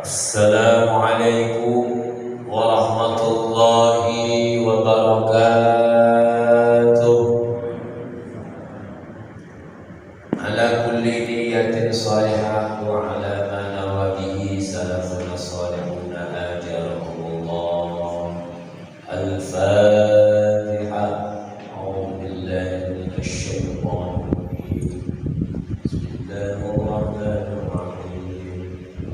Assalamualaikum warahmatullahi wabarakatuh. Ala kulli niyatin salihah wa ala ma nawa bihi salafuna salihuna ajarahumullah. Al-Fatiha. A'udzu billahi minasy syaithanir rajim. Bismillahirrahmanirrahim.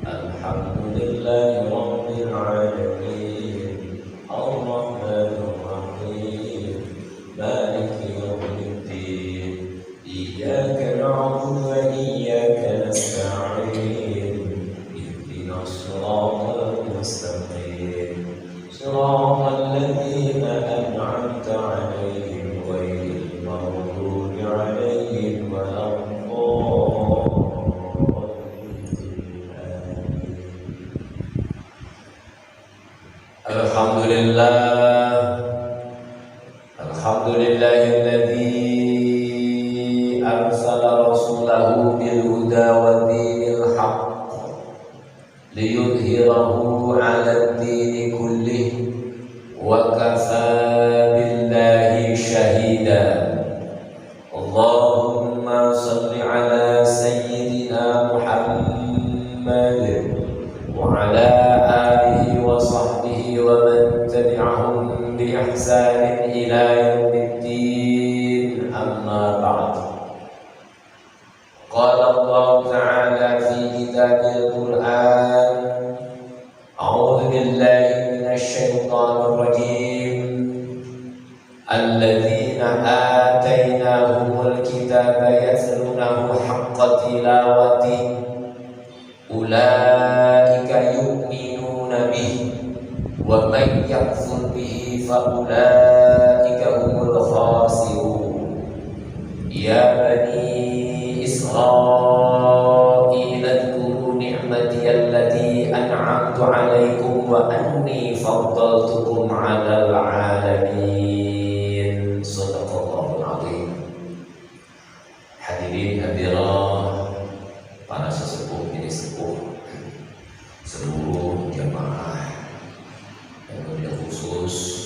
Alhamdulillahi rabbil alamin. Ar-Rahmanir Rahim. Maliki yaumiddin. Iyyaka na'budu wa iyyaka nasta'in. Ihdinas siratal mustaqim. Siratal ladzina an'amta 'alaihim ghairil maghdubi 'alaihim waladdallin. Alhamdulillahilladzi arsala rasulahu bil huda wa dinil haqq liyudhhirahu 'alad dini kullih wa kafaa billahi shahida. Allahumma shalli 'ala sayyidina Muhammad wa 'ala alihi wa sahbihi wa man tabi'ahum bi ihsanin ila yaumiddin. Amma ba'd. Qala Allah ta'ala fi kitabil Qur'an, a'udzu billahi minasy syaithanir rajim. Alladzina atainahumul kitaba yatlunahu haqqa tilawatihi ulaika yu'minuna bihi wa man yakfur bihi fa ulaika humul khasirun. Ya bani Israil adhkuru ni'mati allati an'amtu 'alaikum wa anni faddaltukum 'alal 'alamin. Shadaqallahul 'azim. Hadirin hadirat, para sesepuh ini sepuh, seluruh jamaah yang mulia khusus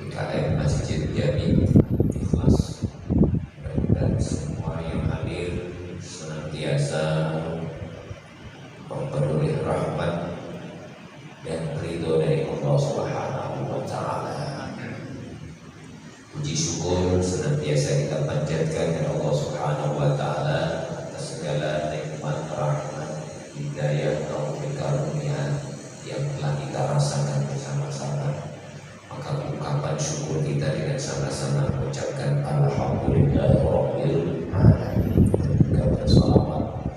IKM Masjid Jami Ikhlas, dan semua yang hadir senantiasa memperoleh rahmat dan ridho dari Allah Subhanahu wa Ta'ala. Puji syukur senantiasa kita panjatkan kepada Allah Subhanahu wa Ta'ala atas segala nikmat, rahmat, hidayah, taufik, karunia yang telah kita rasakan bersama-sama. Maka ungkapan syukur kita dengan sama-sama mengucapkan alhamdulillahirabbil alamin, dan juga bersalawat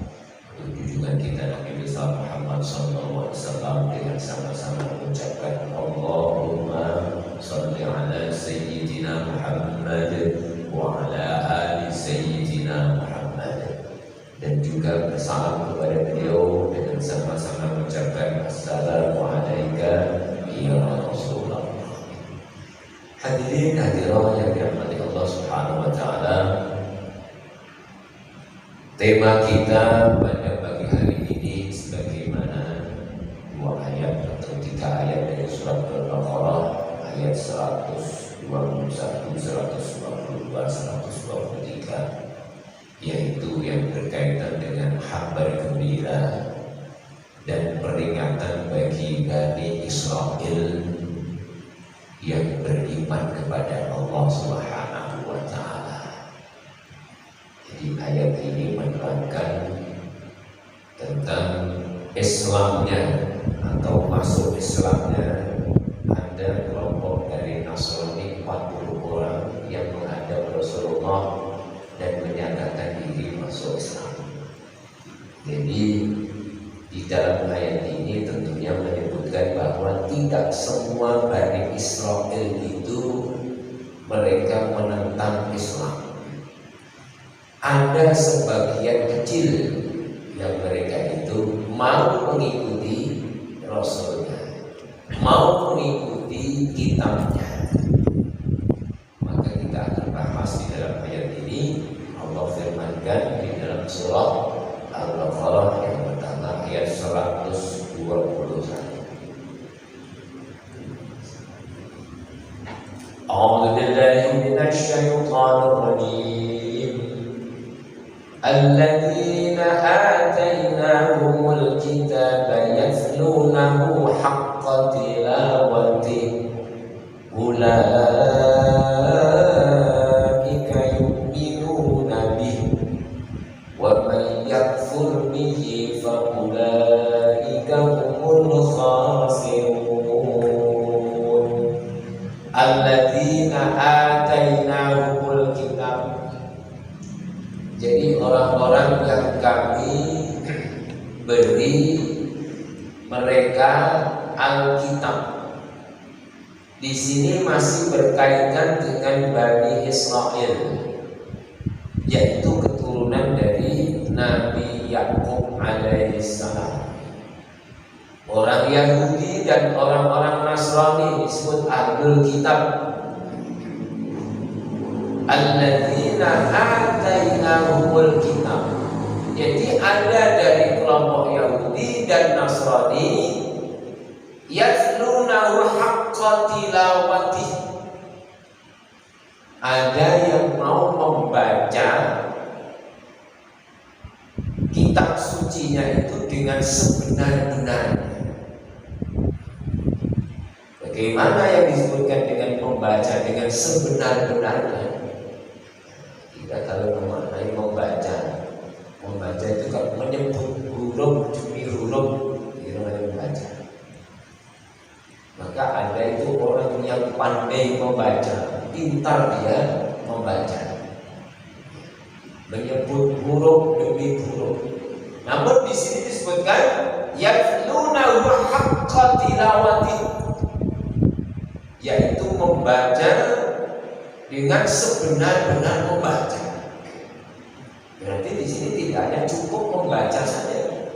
untuk junjungan kita Nabi besar Muhammad sallallahu alaihi wasallam dengan sama-sama mengucapkan Allahumma shalli ala sayyidina Muhammad wa ala ali sayyidina Muhammad, dan juga bersalam kepada beliau dengan sama-sama mengucapkan assalamualaikum ya Rasulullah. Hadirin hadirat yang dirahmati Allah Subhanahu wa Ta'ala, tema kita pada pagi hari ini sebagaimana dua ayat atau tiga ayat dari surat Al-Baqarah, ayat 121, 122, 123, yaitu yang berkaitan dengan kabar gembira dan peringatan bagi Bani Israil yang beriman kepada Allah Subhanahu wa Ta'ala. Jadi ayat ini menerangkan tentang Islamnya atau masuk Islamnya ada kelompok dari Nasrani 40 orang yang menghadap Rasulullah dan menyatakan diri masuk Islam. Jadi di dalam ayat ini tentunya menyebutkan bahwa tidak semua Bani Israil itu mereka menentang Islam. Ada sebagian kecil yang mereka itu mau mengikuti Rasulnya, mau mengikuti kitabnya. Maka kita akan bahas di dalam ayat ini. Allah firmankan di dalam surah Al-Baqarah yang pertama ayat 121, 21. أعوذ بالله من الشيطان الرجيم الذين آتيناهم الكتاب يتلونه حق تلاوته أولئك يؤمنون به ومن يكفر به فأولئك هم الخاسرون الذين آتيناهم الكتاب. Jadi orang-orang yang kami beri mereka Alkitab. Di sini masih berkaitan dengan Bani Israel, yaitu keturunan dari Nabi Yakub alaihissalam. Orang Yahudi dan orang-orang Nasrani disebut Ahlul Kitab. Alladzina atainahumul kitab. Jadi ada dari kelompok Yahudi dan Nasrani yatlunahu haqqa tilawati. Ada yang mau membaca kitab sucinya itu dengan sebenar-benarnya. Bagaimana yang disebutkan dengan membaca dengan sebenar-benarnya? Kita kalau memaknai membaca itu kan menyebut huruf demi huruf, itu namanya membaca. Maka ada itu orang yang pandai membaca, pintar dia membaca, menyebut huruf demi huruf. Namun di sini disebutkan yatlunahu haqqa tilawati, yaitu membaca dengan sebenar-benar membaca. Berarti di sini tidak hanya cukup membaca saja.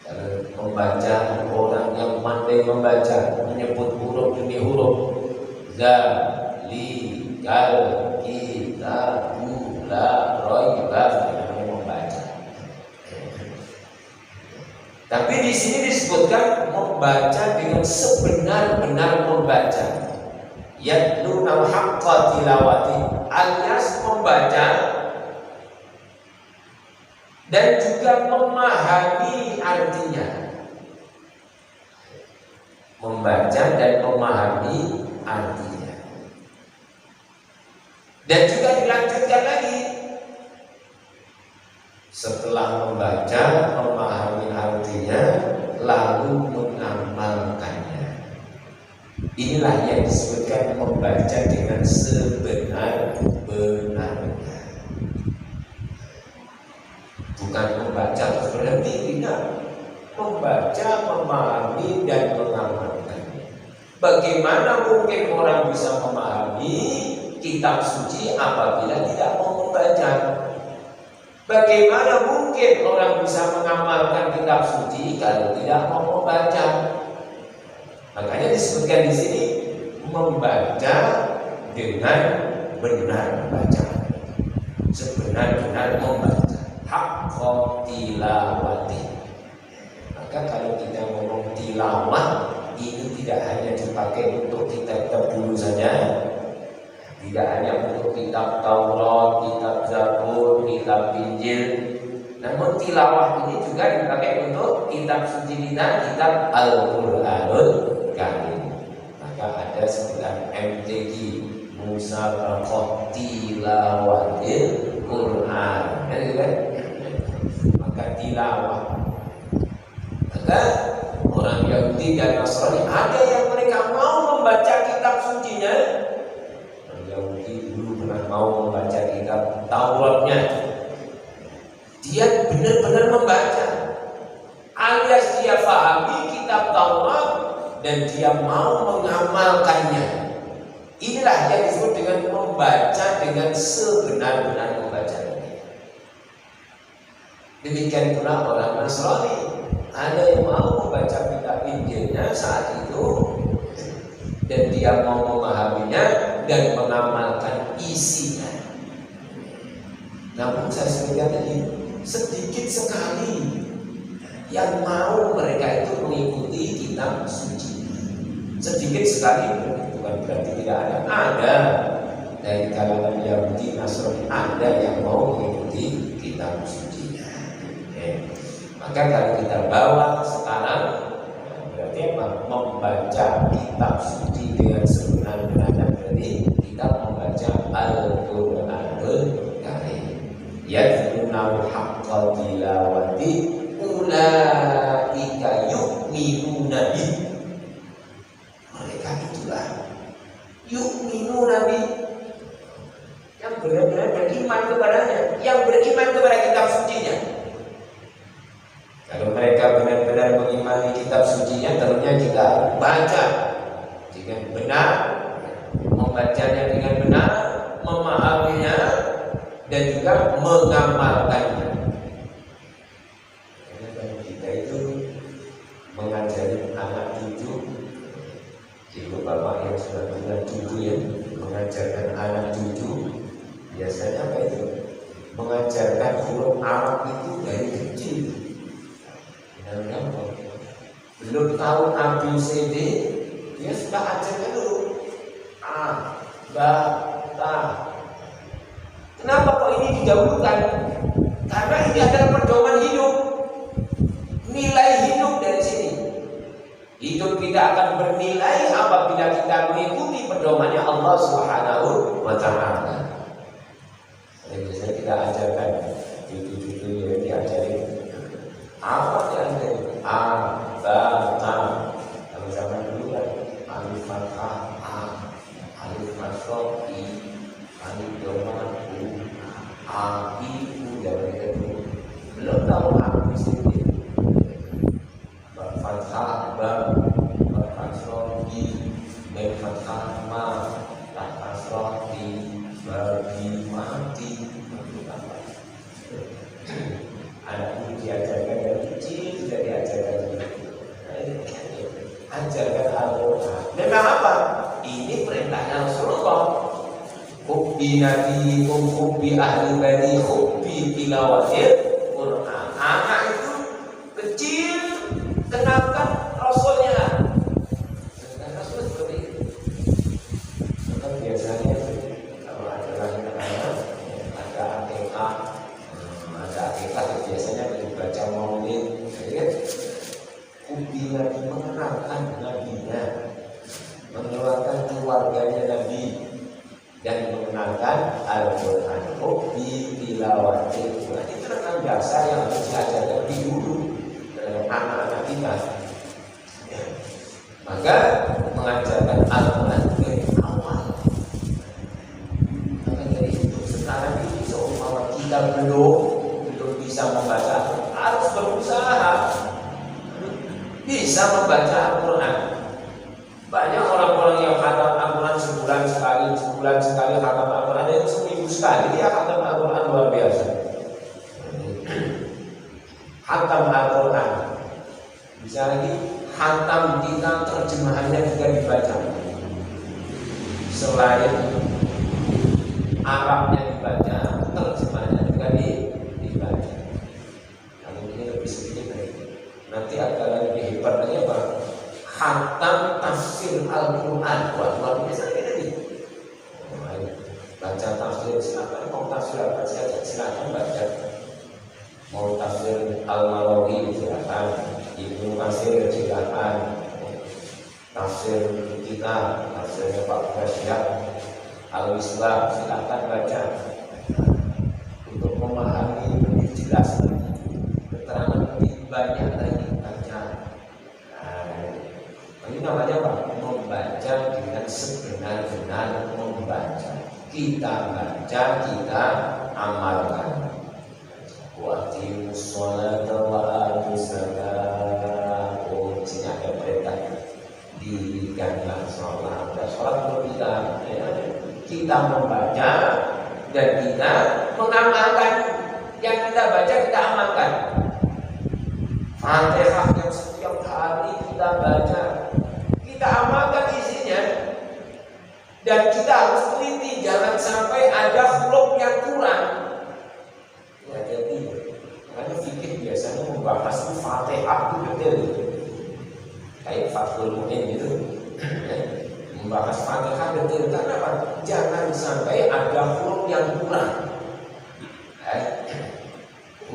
Kalau membaca orang yang pandai membaca, menyebut huruf demi huruf, zalikal kitabu la raiba, namanya membaca. Tapi di sini disebutkan membaca dengan sebenar-benar membaca. Yatluna haqqa tilawati, alias membaca dan juga memahami artinya. Membaca dan memahami artinya. Dan juga dilanjutkan lagi, setelah membaca, memahami artinya, lalu mengamalkannya. Inilah yang disebutkan membaca dengan sebenar-benarnya. Bukan membaca berarti tidak. Membaca, memahami dan mengamalkannya. Bagaimana mungkin orang bisa memahami kitab suci apabila tidak mau membaca? Bagaimana mungkin orang bisa mengamalkan kitab suci kalau tidak mau membaca? Makanya disebutkan di sini membaca dengan benar membaca, sebenar-benar membaca, haqqa tilawati. Maka kalau kita ngomong tilawah, ini tidak hanya dipakai untuk kitab-kitab dulu saja, tidak hanya untuk kitab Taurat, kitab Zabur, kitab Injil. Namun tilawah ini juga dipakai untuk kitab suci kita, kitab Al-Qur'anul Karim. Maka ada sebutan MTQ, Musabaqah Tilawatil Quran. Maka tilawah. Maka orang Yahudi dan Nasrani ada yang mereka mau membaca kitab sucinya. Orang Yahudi dulu pernah mau membaca kitab Tauratnya. Dia benar-benar membaca, alias dia pahami kitab Taurat dan dia mau mengamalkannya. Inilah yang disebut dengan membaca dengan sebenar-benar membacanya. Demikian pula orang Nasrani, ada yang mau membaca kitab Injilnya saat itu dan dia mau memahaminya dan mengamalkan isinya. Namun saya sebutkan tadi, sedikit sekali yang mau mereka itu mengikuti kitab suci. Sedikit sekali, bukan berarti tidak ada. Ada dari kalangan Yahudi Nasrani, ada yang mau mengikuti kitab suci. Maka kalau kita bawa sekarang, berarti apa? Membaca kitab suci dengan sebenar-benarnya, berarti kita membaca Al-Qur'anul Karim. Yatlunahu haqqa tilawati ulaika yu'minuna bih. Mereka itulah yu'minuna bih, yang benar-benar beriman kepadanya, yang beriman kepada kitab sucinya. Kalau mereka benar-benar mengimani kitab sucinya, tentunya kita baca dengan benar, membacanya dengan benar, memahaminya, dan juga mengamalkannya. Karena kalau kita itu mengajari anak cucu, ibu bapak yang sudah punya cucu ya, mengajarkan anak cucu, biasanya apa itu? Mengajarkan huruf Arab itu dari kecil. Belum tahu ABCD, dia sudah ajarkan dulu A, B, T. Kenapa kok ini didahulukan? Karena ini adalah pedoman hidup, nilai hidup dari sini. Hidup kita akan bernilai apabila kita mengikuti pedomannya Allah Subhanahu wa Ta'ala. Biasanya kita ajarkan cucu-cucu yang diajarin apa yang ada A, B, T. Kalau zaman dulu kan alif fathah A, alif fathah I, alif dhamma U, A, I, U, zaman itu belum tahu apa di sini. Fathah B, fathah I, mem fathah Ma, fathah I, bagi mati. Anak itu diajarkan dari kecil, sudah diajarkan juga. Ajarkan Al-Quran. Memang apa? Ini perintahnya Rasulullah. Hubbi nabiyikum, hubbi ahli bani, hubbi tilawatil Quran. Anak itu kecil, kenalkan Rasulnya. Dan Rasul seperti itu. Maka biasanya kalau ada anak, ada akikah, biasanya dibaca maulid, Ubi Nabi, mengenalkan Nabinya, mengenalkan keluarganya Nabi, dan mengenalkan Al-Quran. Ubi tilawatil Quran, itu kan dasar yang harus diajarkan lebih dulu anak-anak kita. Maka mengajarkan Al-Quran dari awal. Maka dari itu sekarang ini seumpama kita belum bisa membaca, harus berusaha bisa membaca Al-Quran. Banyak orang-orang yang khatam Al-Quran sebulan sekali khatam Al-Quran, itu seminggu sekali dia khatam Al-Quran, luar biasa. Khatam Al-Quran, bisa lagi khatam kita terjemahannya juga dibaca. Selain Arabnya dibaca, terjemahannya juga dibaca. Lebih sedikit lagi. Nanti akan lebih hebat lagi apa? Khatam tafsir Al-Quran. Luar biasa ini. Baca tafsir, silakan mau tafsir apa saja, silakan baca. Mau tafsir Al-Malawi silakan, Ibnu Katsir silakan, tafsir kita, tafsirnya Pak Prasyah Al-Islam silakan baca untuk memahami lebih jelas. Lebih banyak lagi baca. Ini namanya apa? Membaca dengan sebenar-benar membaca. Kita baca, kita amalkan. Wa aqimus sholata wa atuz zakata. Oh, di sini ada perintah. Dirikanlah sholat. Sholat untuk kita membaca dan kita mengamalkan. Yang kita baca kita amalkan. Fatihah yang setiap hari kita baca, kita amalkan isinya, dan kita harus teliti jangan sampai ada huruf yang kurang. Ya, jadi makanya fikih biasanya membahas Fatihah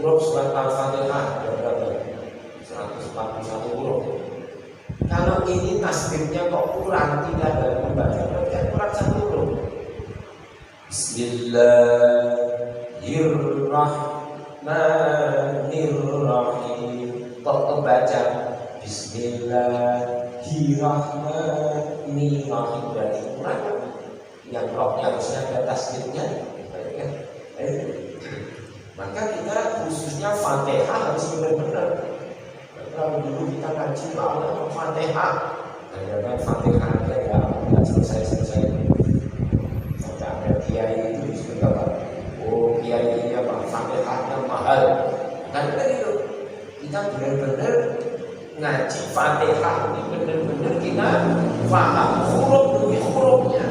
Huruf surat Al-Fatihah ada berapa? 141 huruf. Kalau ini tasbihnya kok kurang, tidak ada membaca, berarti kan kurang satu huruf. Bismillahirrahmanirrahim. Kok kebaca Bismillahirrahmanirrahim, berarti kurang. Yang rohnya harusnya ada tasbihnya. Maka kita khususnya Fatihah harus benar-benar. Kalau dulu kita ngaji malam Fatihah, jangan Fatihah aja ya, nggak selesai. Sampai ada kiai itu disuruh apa? Oh kiai ini apa? Fatihahnya mahal. Kan itu kita benar-benar ngaji Fatihah ini benar-benar kita paham huruf demi hurufnya.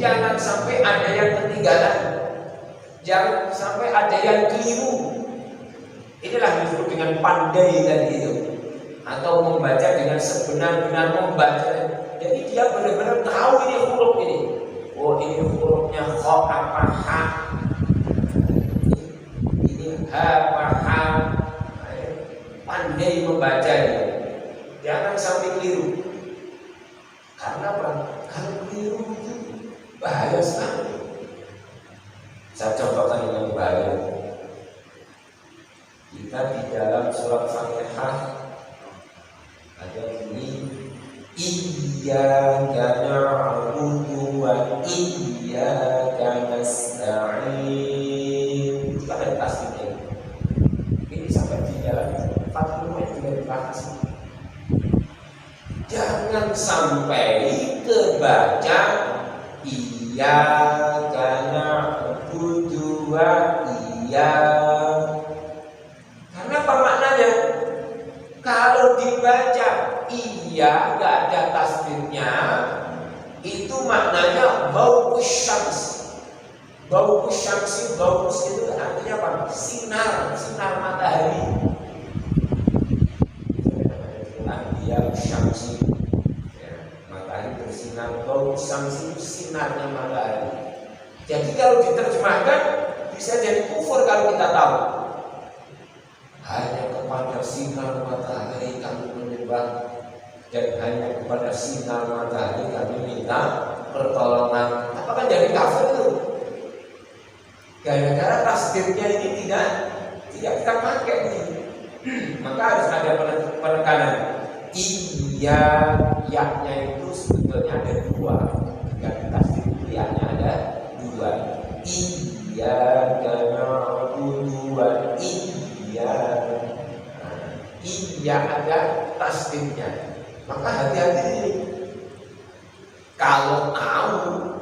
Jangan sampai ada yang ketinggalan. Jangan sampai ada yang keliru. Inilah disebut dengan pandai tadi itu, atau membaca dengan sebenar-benar membaca. Jadi dia benar-benar tahu ini huruf ini. Oh ini hurufnya kho apa ha. Ini ha apa ha. Pandai membaca ini. Jangan sampai keliru. Karena apa? Kalau keliru itu bahaya sekali. Saya contohkan dengan bahaya. Kita di dalam surat Fatihah ada bunyi Iyyaka na'budu wa iyyaka nasta'in. Kita ada tasbihnya. Ini sampai di dalam Fatihah juga dibahas. Jangan sampai kebaca Iyyaka na'budu wa iyyaka. Karena apa maknanya? Kalau dibaca iya gak ada tasbihnya, itu maknanya baukus syams. Baukus syamsi, baukus itu artinya apa? Sinar matahari. Dia syamsi, matahari bersinar. Baukus syamsi itu sinarnya matahari. Jadi kalau diterjemahkan bisa jadi kufur kalau kita tahu. Hanya kepada sinar matahari kami menyembah, dan hanya kepada sinar matahari kami minta pertolongan. Apakah jadi kafir itu? Gara-gara tasbihnya ini tidak kita pakai ini. Maka harus ada penekanan. Iya, yaknya itu sebetulnya ada dua. Jika tasbih itu yaknya ada dua. Iya, karena dua iya ada tasbihnya. Maka hati-hati ini. Kalau tahu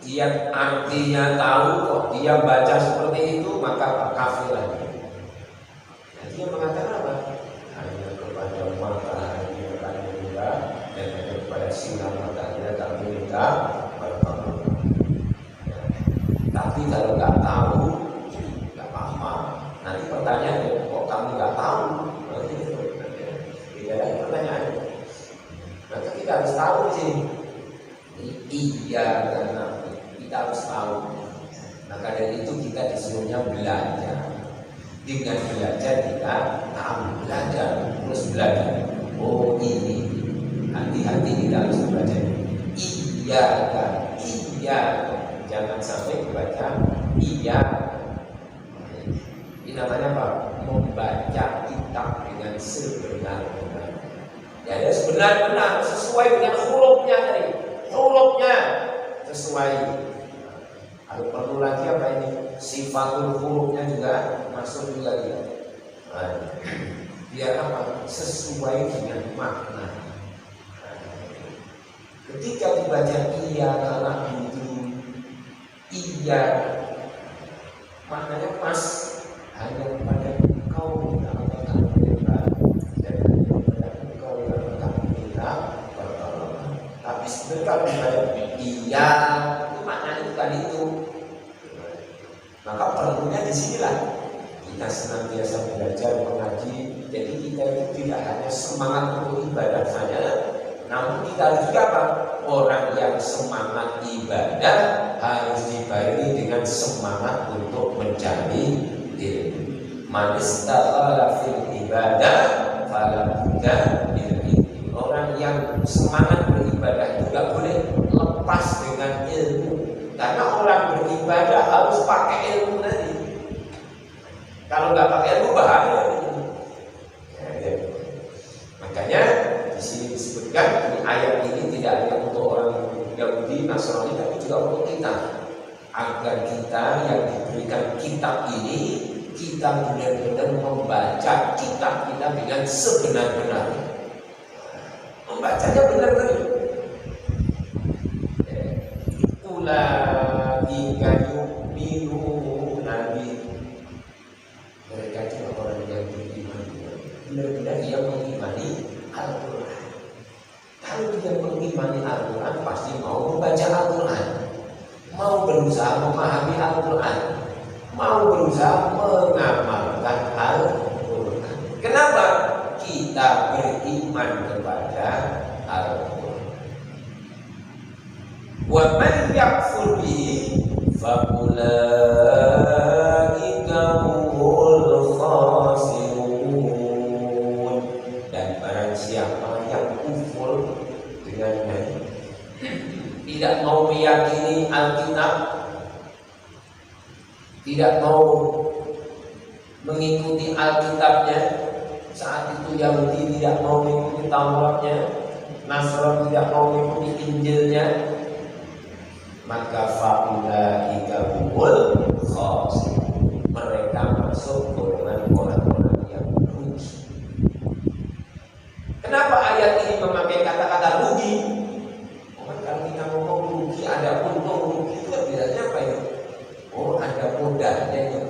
dia artinya tahu kok dia baca seperti itu, maka kafir lagi. Nah, dia mengatakan apa? Hanya kepada matahari kami minta, dan hanya kepada sinar matahari kami minta pertolongan. Tapi kalau nggak tahu, nggak apa-apa. Nanti pertanyaannya, kok kamu nggak tahu? Tidak ada pertanyaan. Maka kita harus tahu di sini. Iya, karena kita harus tahu. Maka dari itu kita disuruhnya belajar. Dengan belajar kita tahu, belajar terus belajar. Oh ini, hati-hati kita harus belajar. Iya, jangan sampai baca iya. Ini namanya apa? Membaca kitab dengan sebenar-benar. Ya, sebenar-benar sesuai dengan hurufnya tadi. Hurufnya sesuai. Kalau perlu lagi apa ini? Sifatul hurufnya juga masuk juga dia. Biar apa? Sesuai dengan makna. Ketika dibaca iya karena itu iya, maknanya pas. Hanya kepada engkau kita akan minta, dan hanya kepada engkau yang akan minta pertolongan. Tapi sebenarnya kalau dibaca iya, itu maknanya bukan itu. Maka perlunya di sinilah kita senantiasa belajar mengaji. Jadi kita itu tidak hanya semangat untuk ibadah saja, namun kita harus juga apa? Orang yang semangat ibadah harus dibarengi dengan semangat untuk mencari ilmu. Man istaghala fil ibadah fala budda bil ilmi. Orang yang semangat beribadah itu tidak boleh lepas dengan ilmu. Karena orang beribadah harus pakai ilmu tadi. Kalau nggak pakai ilmu bahaya. Ya. Makanya di sini disebutkan ini ayat ini tidak hanya untuk orang Yahudi, Nasrani, tapi juga untuk kita. Agar kita yang diberikan kitab ini, kita benar-benar membaca kitab kita dengan sebenar-benarnya. Membacanya benar-benar. Ulaika yu'minu nabi. Mereka itu orang yang beriman, benar-benar dia mengimani Al-Quran. Kalau dia mengimani Al-Quran pasti mau membaca Al-Quran, mau berusaha memahami Al-Quran, mau berusaha mengamalkan Al-Quran. Kenapa? Kita beriman kepada Al-Quran. Wa man yakfur bihi fa ulaika humul khasirun. Dan barang siapa yang kufur dengannya, tidak mau meyakini Alkitab, tidak mau mengikuti Alkitabnya. Saat itu Yahudi tidak mau mengikuti Tauratnya, Nasrani tidak mau mengikuti Injilnya, maka faulaika humul khasirun. Mereka masuk golongan orang-orang yang rugi. Kenapa ayat ini memakai kata-kata rugi? Kalau kita ngomong rugi, ada untung, rugi itu bedanya apa itu? Oh, ada modalnya itu.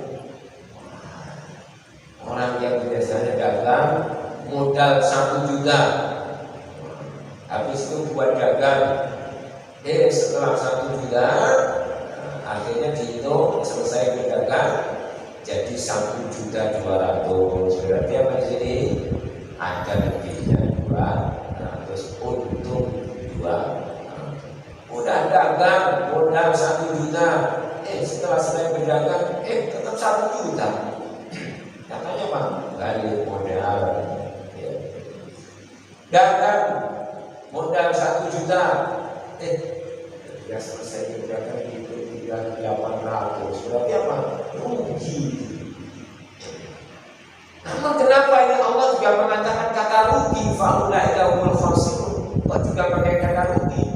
Orang yang biasanya dagang modal 1 juta, habis itu buat dagang, setelah 1 juta, akhirnya dihitung selesai berdagang jadi 1.200.000. Berarti apa di sini? Ada lebihnya 200, untung 2. Udah dagang modal 1 juta, setelah selesai berdagang, tetap 1 juta. Katanya apa? Balik modal. Ya. Dagang modal 1 juta, ya selesai berdagang itu 800. Berarti apa? Rugi. Namun kenapa ini Allah juga mengatakan kata rugi? Faulaika humul khasirun. Kok juga pakai kata rugi?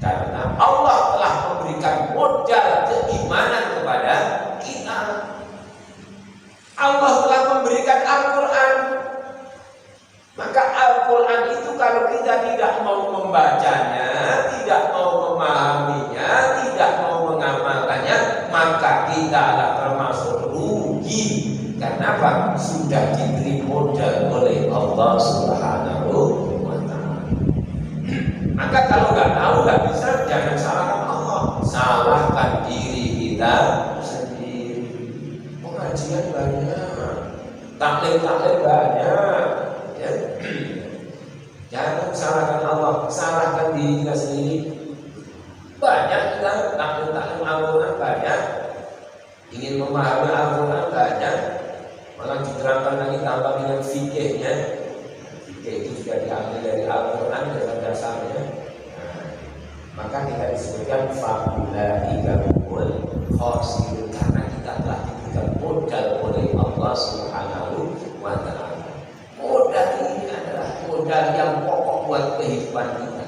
Karena Allah telah memberikan modal keimanan kepada kita. Allah telah memberikan Al-Quran. Maka Al-Quran itu kalau kita tidak mau membacanya, tidak mau memahaminya, tidak mau mengamalkannya, maka kita akan termasuk rugi. Karena apa? Sudah diberi modal oleh Allah Subhanahu wa Ta'ala. Maka kalau nggak tahu, nggak bisa, jangan salahkan Allah, salahkan diri kita sendiri. Pengajian banyak, taklim banyak, ya. Jangan salahkan Allah, salahkan diri kita sendiri. Banyak kita taklim Al-Quran banyak, ingin memahami Al-Quran banyak, malah diterangkan lagi tambah dengan fikihnya. Fikih itu juga diambil dari Al-Quran dasar-dasarnya. Maka kita disebutkan faulaika humul khasirun, karena kita telah diberikan modal oleh Allah Subhanahu wa Ta'ala. Modal ini adalah modal yang pokok buat kehidupan kita.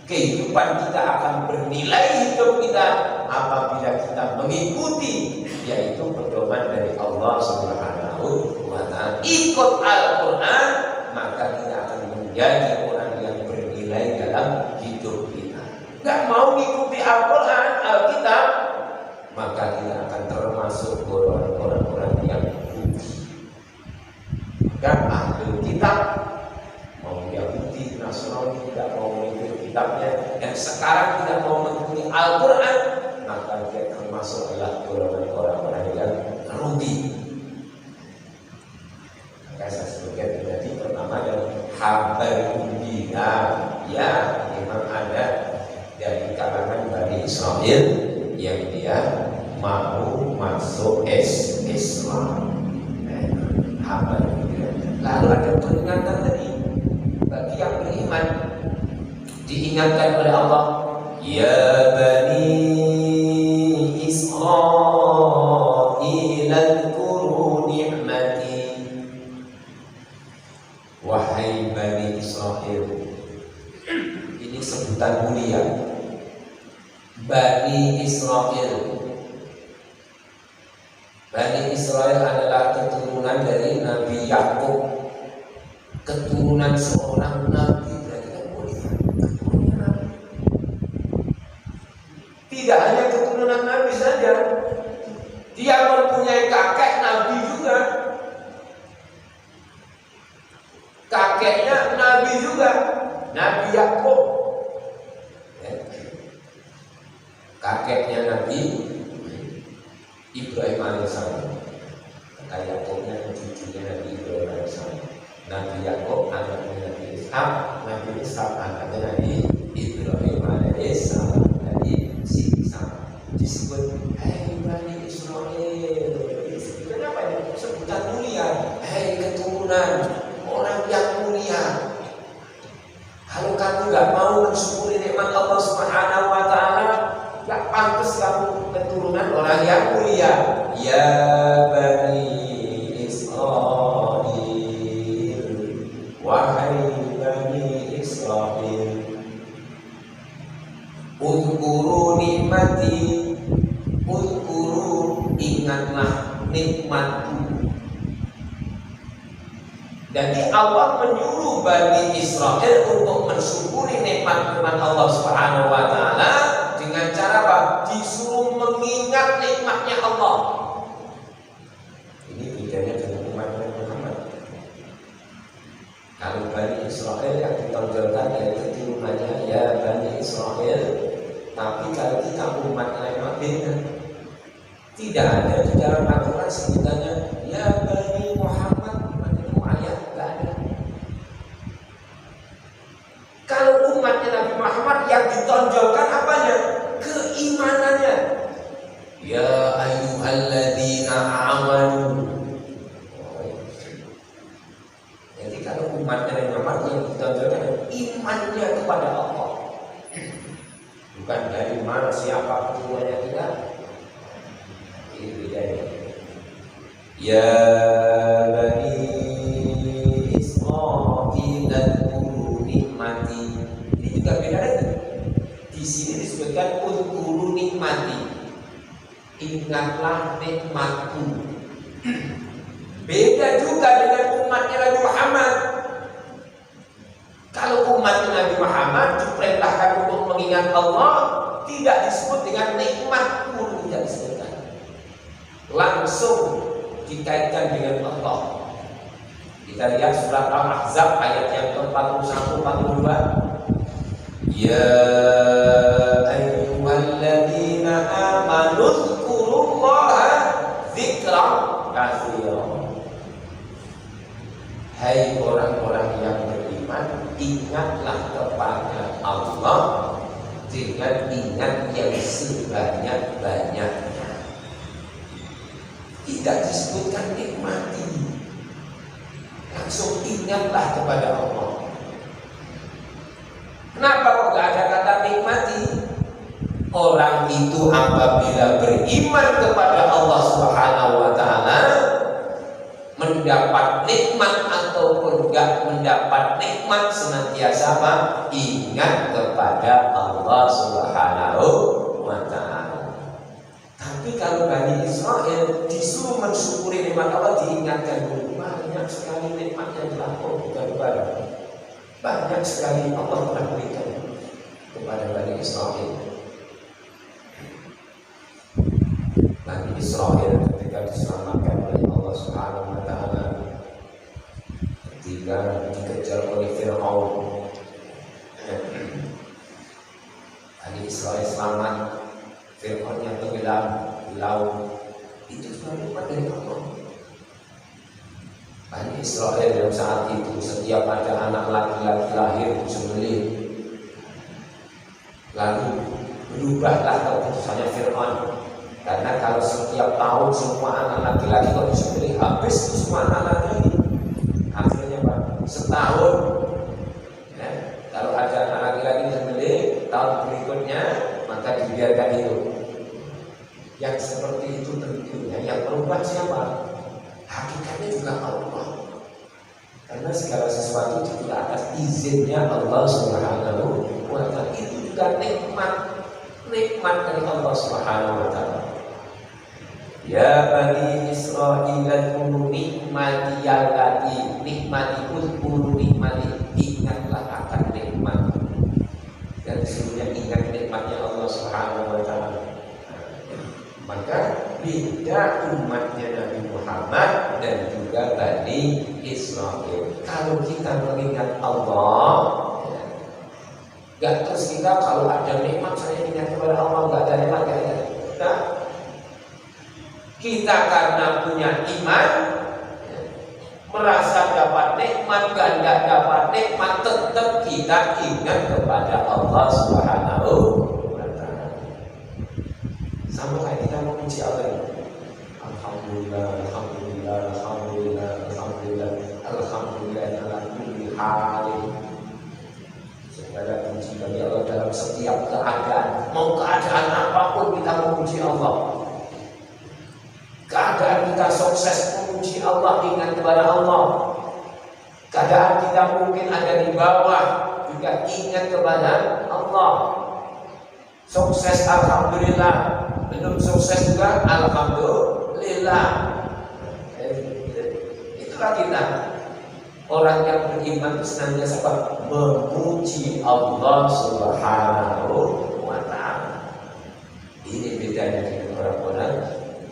Kehidupan kita akan bernilai hidup kita apabila kita mengikuti, yaitu pedoman dari Allah Subhanahu wa Ta'ala. Ikut Al-Quran, maka kita akan menjadi orang yang bernilai dalam hidup kita. Gak mau mengikuti Al-Quran, Alkitab, maka kita akan termasuk orang-orang yang rugi. Maka ahli kitab, mau Yahudi, Nasrani, tidak mau mengikuti kitabnya, dan sekarang tidak mau mengikuti Al-Quran, maka dia termasuk adalah orang-orang yang rugi. Maka saya sebutkan tadi pertama yang habar umbina, ya memang ada dari kalangan Bani Israel yang dia mau masuk Islam. Apa itu? Lalu ada peringatan tadi bagi yang beriman, diingatkan oleh Allah, ya bani Israil dzkuru ni'mati. Wahai bani Israel, ini sebutan mulia. Bani Israel. Bani Israel adalah keturunan dari Nabi Yakub, keturunan seorang nabi, berarti kan mulia. Keturunan nabi. Tidak hanya keturunan nabi saja, dia mempunyai kakek nabi juga. Kakeknya nabi juga, Nabi Yakub. Kakeknya Nabi Ibrahim alaihissalam, kakak Yakubnya cucunya Nabi Ibrahim alaihissalam. Nabi Yakub anaknya Nabi Ishak, Nabi Ishak anaknya Nabi Ibrahim alaihissalam. Jadi si Ishak disebut hai Bani Israel. Kenapa ini sebutan mulia? Hai keturunan orang yang mulia. Kalau kamu nggak mau mensyukuri nikmat Allah Subhanahu wa Ta'ala, nggak pantas kamu keturunan orang yang mulia. Ya Bani Israil, wahai Bani Israil, uzkuru nikmati, uzkuru ingatlah nikmatku. Jadi Allah menyuruh Bani Israil untuk mensyukuri nikmat-nikmat Allah Subhanahu wa Ta'ala dengan cara apa? Disuruh mengingat nikmatnya Allah. Ini bedanya dengan umat Muhammad. Kalau Bani Israil yang ditonjolkan dari keturunannya ya Bani Israil, tapi kalau kita umat lain beda. Tidak ada di dalam Al-Quran sebutannya ya Bani Muhammad. Kalau umatnya Nabi Muhammad yang ditonjolkan apanya? Keimanannya. Ya ayyuhalladzina amanu. Jadi kalau umatnya Nabi Muhammad yang ditonjolkan imannya kepada Allah, bukan dari mana siapa ketuanya, tidak. Ini bedanya. Ya Bani ini juga beda lagi. Di sini disebutkan uzkuru nikmati, ingatlah nikmatku. Beda juga dengan umatnya Nabi Muhammad. Kalau umatnya Nabi Muhammad diperintahkan untuk mengingat Allah, tidak disebut dengan nikmatku, tidak disebutkan. Langsung dikaitkan dengan Allah. Kita lihat surat Al-Ahzab ayat yang ke-41-42. Ya ayyuhalladzina amanu dzkurullaha dzikran katsiran. Hai orang-orang yang beriman, ingatlah kepada Allah dengan ingat yang sebanyak-banyaknya. Tidak disebutkan nikmati, langsung ingatlah kepada Allah. Kenapa kok gak ada kata nikmati? Orang itu apabila beriman kepada Allah Subhanahu wa Ta'ala, mendapat nikmat ataupun gak mendapat nikmat, senantiasa apa? Ingat kepada Allah Subhanahu wa Ta'ala. Tapi kalau Bani Israil disuruh mensyukuri nikmat Allah, diingatkan dulu, banyak sekali nikmat yang dilakukan kepada banyak sekali Allah telah berikan kepada Bani Israil. Bani Israil ketika diselamatkan oleh Allah Subhanahu wa Ta'ala, ketika dikejar oleh Fir'aun, Bani Israil selamat, Fir'aun yang tenggelam di laut, itu juga nikmat dari Allah. Bani Israil yang saat itu setiap ada anak laki-laki lahir disembelih, lalu berubahlah keputusannya Fir'aun. Karena kalau setiap tahun semua anak laki-laki kalau disembelih habis itu semua anak laki-laki. Akhirnya Pak, setahun ya, kalau ada anak laki-laki disembelih tahun berikutnya maka dibiarkan itu. Yang seperti itu tentunya yang berubah siapa? Hakikatnya juga Allah. Karena segala sesuatu itu atas izinnya Allah Subhanahu wa ta'ala. Itu juga nikmat dari Allah Subhanahu wa ta'ala. Ya Bani Israil kunu nikmati allati nikmati kunu nikmati, ingatlah akan nikmat. Dan sesungguhnya ingat nikmatnya Allah Subhanahu wa ta'ala. Maka beda umatnya Nabi Muhammad dan juga Bani Israil. Kalau kita mengingat Allah, gak terus kita kalau ada nikmat saya ingat kepada Allah, gak ada nikmat gak ada. Nah, kita karena punya iman, merasa dapat nikmat, gak dapat nikmat, tetap kita ingat kepada Allah Subhanahu wa ta'ala. Sama kayak kita memuji Allah. Alhamdulillah, alhamdulillah, alhamdulillah, alhamdulillah, alhamdulillah ala kulli halin. Segala puji bagi Allah dalam setiap keadaan. Mau keadaan apapun kita memuji Allah. Keadaan kita sukses memuji Allah, ingat kepada Allah. Keadaan kita mungkin ada di bawah, juga ingat kepada Allah. Sukses alhamdulillah. Belum sukses juga alhamdulillah. Itulah kita. Orang yang beriman itu senantiasa memuji Allah Subhanahu wa ta'ala. Ini bedanya dengan orang-orang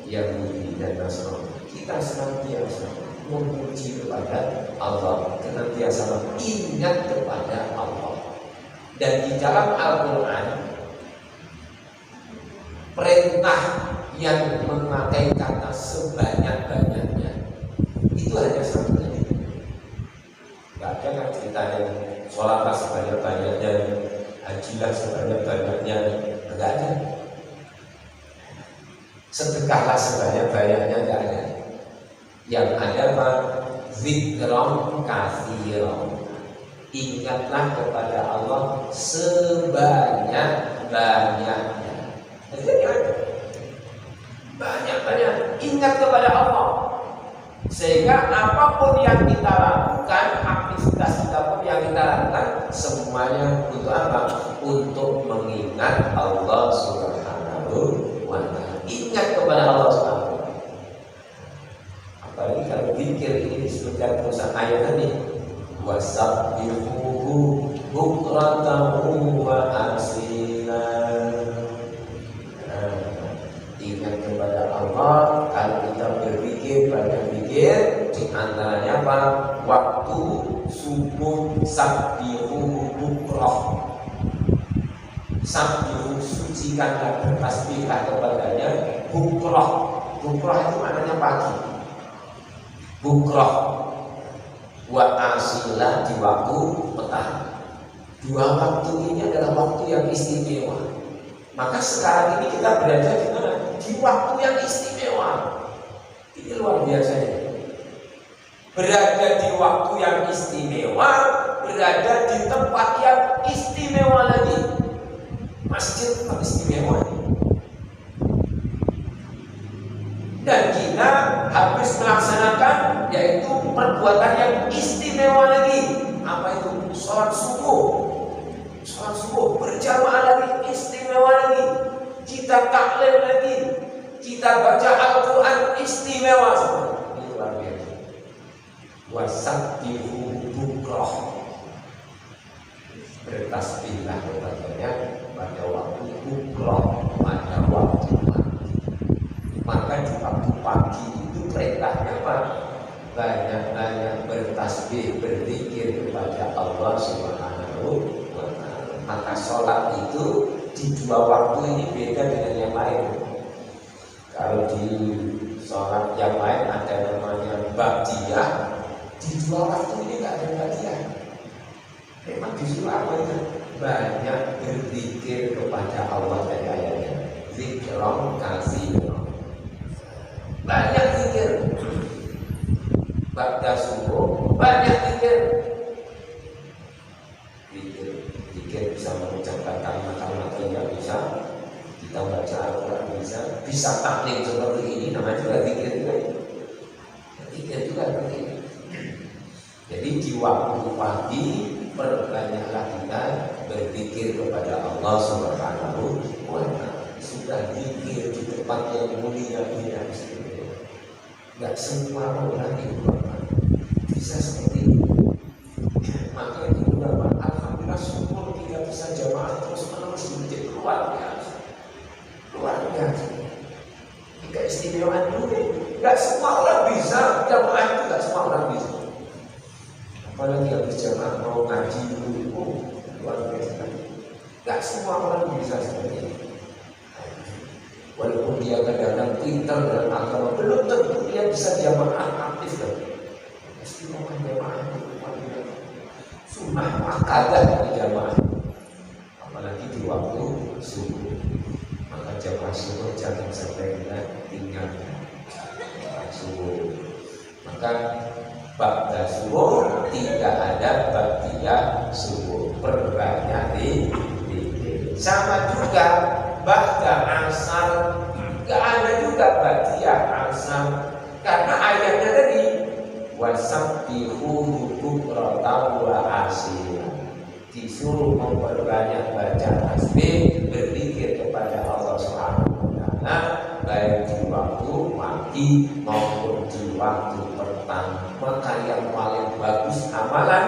Yahudi dan Nasrani. Kita senantiasa memuji kepada Allah, senantiasa ingat kepada Allah. Dan di dalam Al-Quran perintah yang memakai kata sebanyak-banyaknya itu hanya satu ini. Gak ada kan ceritanya sholatlah sebanyak-banyaknya, hajilah sebanyak-banyaknya, gak ada. Sedekahlah sebanyak-banyaknya, gak ada. Yang ada apa? Zikron katsiron. Ingatlah kepada Allah sebanyak-banyaknya. Banyak-banyak ingat kepada Allah, sehingga apapun yang kita lakukan, aktivitas kita pun yang kita lakukan, semuanya untuk apa? Untuk mengingat Allah Subhanahu wa ta'ala. Ingat kepada Allah Subhanahu wa ta'ala. Apalagi kalau zikir ini disebutkan perusahaan ayat tadi, wasabbihuhu bukratan wa asila. Ingat kepada Allah. Kalau kita berpikir, banyak pikir, di antaranya apa? Waktu subuh sabbihu bukrah. Sabbihu, sucikanlah, bertasbihlah kepadanya. Bukrah, bukrah itu maknanya pagi. Bukrah wa asilah, di waktu petang. Dua waktu ini adalah waktu yang istimewa. Maka sekarang ini kita berada di mana? Di waktu yang istimewa. Ini luar biasa ya. Berada di waktu yang istimewa, berada di tempat yang istimewa lagi. Masjid tempat istimewa. Dan kita habis melaksanakan yaitu perbuatan yang istimewa lagi. Apa itu? Sholat subuh. Sholat subuh berjamaah lagi, istimewa lagi. Kita taklim lagi, kita baca Al-Quran, istimewa. Ini luar biasa. Wasabbihu bukrah, bertasbihlah kepadanya pada waktu bukrah, pada waktu pagi. Maka di waktu pagi itu perintahnya apa? Banyak-banyak bertasbih, berzikir kepada Allah Subhanahu wa ta'ala. Maka sholat itu di dua waktu ini beda dengan yang lain. Kalau di sholat yang lain ada namanya ba'diyah, di dua waktu ini tidak ada ba'diyah. Memang disuruh apa itu? Banyak berzikir kepada Allah dari ayatnya. Zikron kasih. ba'da subuh banyak zikir. Zikir bisa mengucapkan kalimat-kalimat yang bisa, kita baca Al-Quran bisa taklim seperti ini, namanya juga zikir juga. Zikir juga begini. Jadi di waktu pagi perbanyaklah kita berzikir kepada Allah Subhanahu wa Ta'ala. Sudah zikir di tempat yang mulia ini, nggak semua orang itu bisa seperti itu. Maka itu ulama alhamdulillah syukur tidak bisa jamaah terus menerus di masjid, luar biasa. Ini keistimewaan dulu. Nggak semua orang bisa jamaah, itu nggak semua orang bisa. Apalagi habis jamaah mau ngaji dulu, luar biasa. Nggak semua orang bisa seperti ini. Walaupun dia kadang-kadang pintar dalam agama, belum tentu dia bisa jamaah aktif kan. Mesti mau jamaah sunnah muakkadah di jamaah, apalagi di waktu subuh. Maka jamaah subuh jangan sampai kita tinggalkan subuh. Maka ba'da subuh tidak ada ba'da subuh, perbanyak zikir. Sama juga ba'da asar, gak ada juga ba'da asar, karena ayatnya tadi wasabbihu bukratan wa asila, disuruh memperbanyak baca tasbih, berzikir kepada Allah Subhanahu wa Ta'ala, baik di waktu pagi maupun di waktu petang. Maka yang paling bagus amalan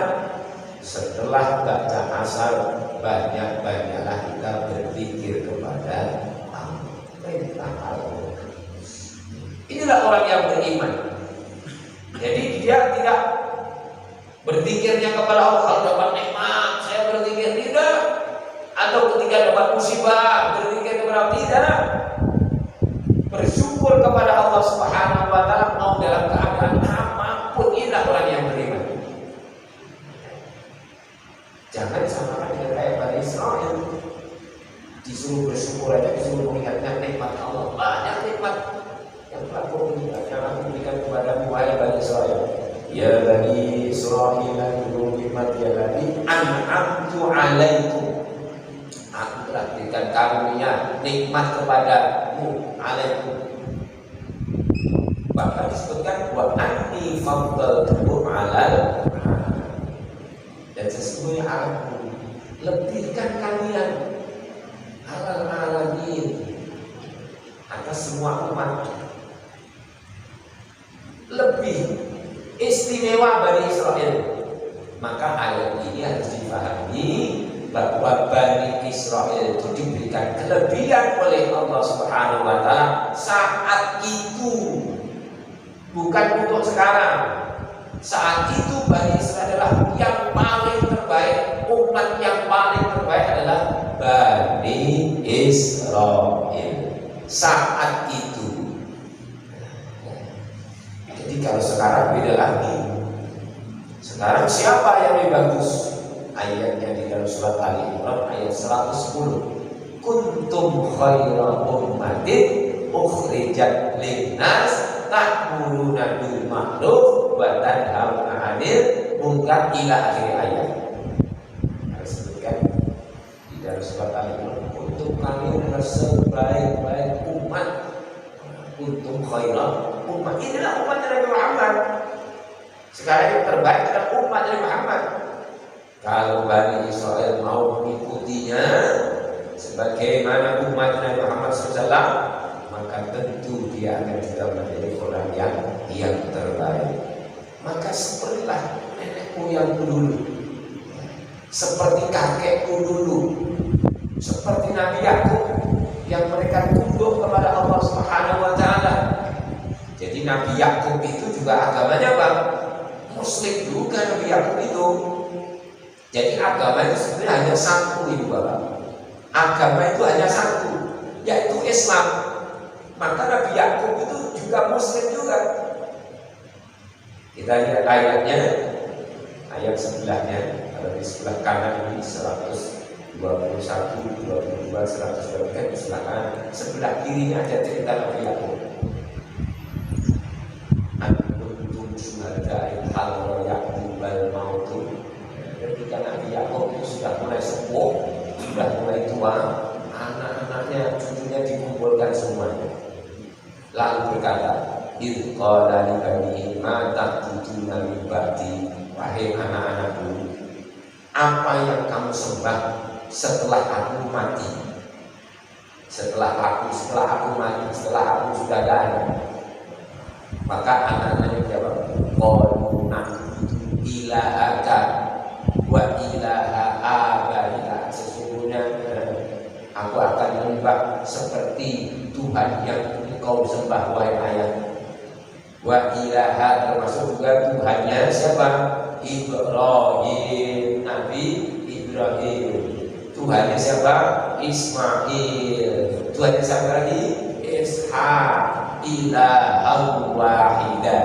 setelah baca asar, banyak-banyaklah kita berzikir kepada Allah. Inilah orang yang beriman. Jadi dia tidak berzikirnya kepada Allah kalau dapat nikmat saya berzikir, tidak. Atau ketika dapat musibah berzikir kepada Allah, tidak. Bersyukur kepada Allah Subhanahu wa Ta'ala mau dalam keadaan apapun. Inilah orang yang beriman. Jangan samakan dengan kayak Bani Israil, disuruh bersyukur aja, disuruh mengingatnya nikmat Allah. Banyak nikmat yang telah Aku berikan kepadamu wahai Bani Israil. Ya Bani Israil, dulu nikmat ya Bani an'amtu alaikum. Aku telah berikan karunia nikmat kepadamu, alaikum. Bahkan disebutkan wa anni faddaltukum alal, dan sesungguhnya aku lebihkan kalian alal alamin, atas semua umat. Lebih istimewa Bani Israil. Maka ayat ini harus dipahami bahwa Bani Israil itu diberikan kelebihan oleh Allah Subhanahu wa Ta'ala saat itu, bukan untuk sekarang. Saat itu Bani Israil adalah yang paling terbaik, umat yang paling terbaik adalah Bani Israil saat itu. Jadi kalau sekarang beda lagi. Sekarang siapa yang lebih bagus? Ayatnya di dalam surat Ali Imran ayat 110. Kuntum khaira ummatin ukhrijat linnas ta'muruna bil ma'ruf wa tanhauna 'anil munkar ila akhir ayat. Disebutkan di dalam surat Ali Imran, untuk kalian adalah sebaik-baik umat. Kuntum khaira umat, inilah umat Nabi Muhammad. Sekarang yang terbaik adalah umat Nabi Muhammad. Kalau Bani Israil mau mengikutinya sebagaimana umat Nabi Muhammad SAW, maka tentu dia akan juga menjadi orang yang terbaik. Maka sepertilah nenekku yang dulu, seperti kakekku dulu, seperti Nabi Yakub yang mereka tunduk kepada Allah Subhanahu wa Ta'ala. Jadi Nabi Yakub itu juga agamanya apa? Muslim juga Nabi Yakub itu. Jadi agama itu sebenarnya hanya satu, Ibu Bapak. Agama itu hanya satu, yaitu Islam. Maka Nabi Yakub itu juga Muslim juga. Kita lihat ayatnya, ayat sebelahnya. Kalau di sebelah kanan ini 121, 22, 100 di sebelah kanan. Sebelah kirinya ada cerita Nabi Yakub. Antum syuhada tua, anak-anaknya, cucunya dikumpulkan semuanya. Lalu berkata, "Idh qala li banihi ma ta'buduna min ba'di." Wahai anak-anakku, apa yang kamu sembah setelah aku mati? Setelah aku mati, setelah aku sudah ada. Maka anak-anaknya jawab, qalu na'budu ilahaka wa ilaha abaika. Sesungguhnya aku akan menyembah seperti Tuhan yang engkau sembah wahai ayah. Wa ilaha termasuk juga Tuhannya siapa? Ibrahim, Nabi Ibrahim. Tuhannya siapa? Ismail. Tuhannya siapa lagi? Ishak. Ilahun wahidah.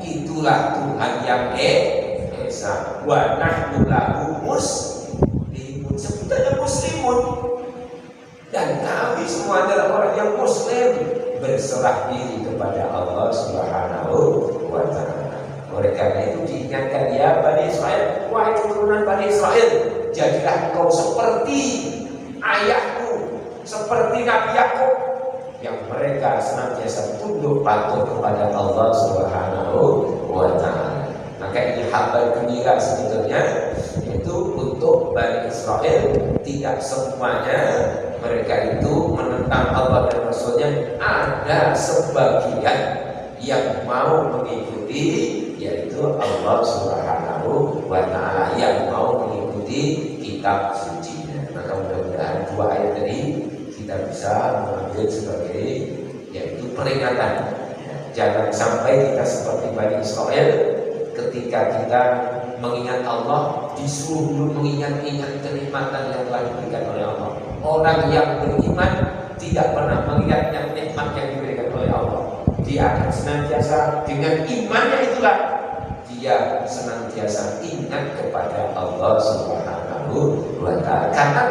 Itulah Tuhan yang esa. Wa nahnu lahu muslimun. Sebetulnya muslimun. Dan kami semua adalah orang yang muslim, berserah diri kepada Allah Subhanahu wa ta'ala. Oleh karena itu diingatkan, ya Bani Israel, wahai keturunan Bani Israel, jadilah engkau seperti ayahku, seperti Nabi Yakub, yang mereka senantiasa tunduk patuh kepada Allah Subhanahu wa ta'ala. Maka ini kabar gembira sebetulnya, itu untuk Bani Israel. Tidak semuanya mereka itu menentang Allah dan Rasulnya. Ada sebagian yang mau mengikuti, yaitu Allah Subhanahu wa ta'ala, yang mau mengikuti kitab sucinya. Maka mudah-mudahan dua ayat tadi kita bisa mengambil sebagai yaitu peringatan. Jangan sampai kita seperti Bani Israel, ketika kita mengingat Allah, disuruh dulu mengingat-ingat kenikmatan yang telah diberikan oleh Allah. Orang yang beriman tidak pernah mengingat yang nikmat yang diberikan oleh Allah. Dia akan senantiasa dengan imannya itulah dia senantiasa ingat kepada Allah Subhanahu wa ta'ala. Karena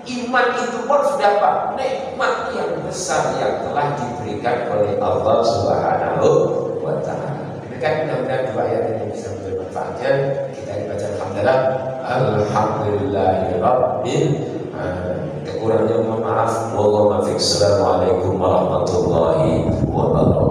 iman itu pun sudah apa? Nikmat yang besar yang telah diberikan oleh Allah Subhanahu wa ta'ala. Demikian mudah-mudahan dua ayat ini bisa menjadi manfaatnya. Kita dibaca alhamdulillah. Alhamdulillahirabbil alamin. Kekurangannya mohon maaf. Wassalamualaikum warahmatullahi wabarakatuh.